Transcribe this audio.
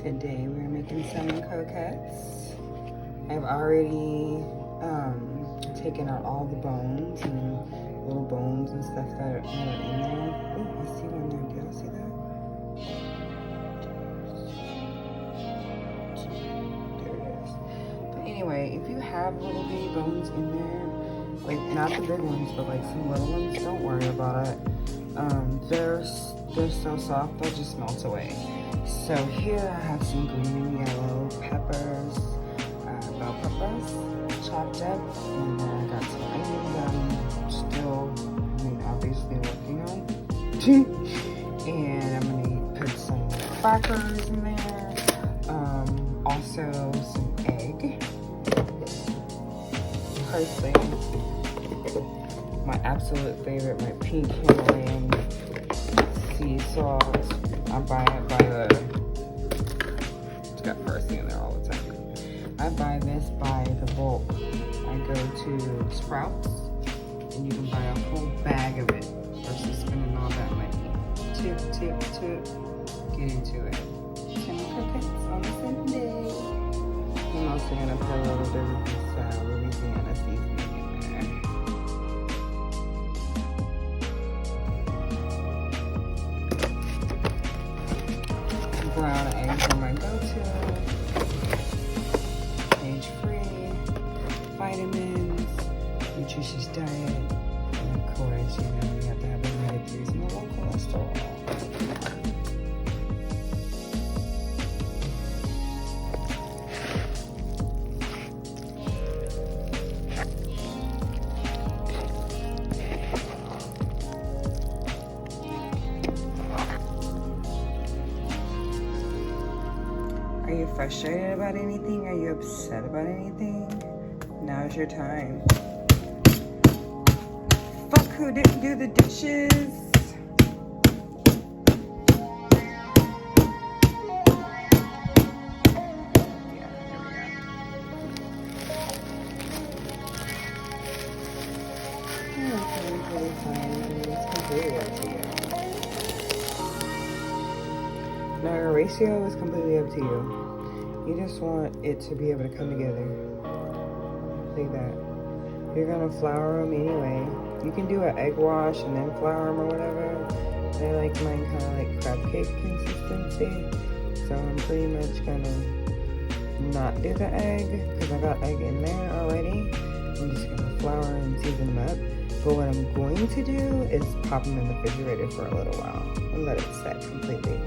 Today we're making salmon croquettes. I've already taken out all the bones and little bones and stuff that are in there. Oh, I see one there. Do y'all see that? There it is. But anyway, if you have little bitty bones in there, like not the big ones, but like some little ones, don't worry about it. They're so soft, they'll just melt away. So here I have some green and yellow peppers, bell peppers, chopped up, and then I got some onions that I'm still, obviously working on. And I'm gonna put some crackers in there, also some egg, parsley, my absolute favorite, my pink Himalayan sea salt. I buy it by it's got parsley in there all the time. I buy this by the bulk. I go to Sprouts and you can buy a whole bag of it versus spending all that money. Tip, get into it. Salmon croquettes on a Sunday. I'm also gonna put a little bit of this Louisiana seasoning in there. Brown eggs are my go-to. Age-free, vitamins, nutritious diet, and of course, you have to have the right degrees and the low cholesterol. Are you frustrated about anything? Are you upset about anything? Now's your time. Fuck who didn't do the dishes. Yeah, there we go. Okay, fine. It's completely up to you. Now your ratio is completely up to you. You just want it to be able to come together. Like that. You're gonna flour them anyway. You can do an egg wash and then flour them or whatever. I like mine kind of like crab cake consistency. So I'm pretty much gonna not do the egg because I got egg in there already. I'm just gonna flour and season them up. But what I'm going to do is pop them in the refrigerator for a little while and let it set completely.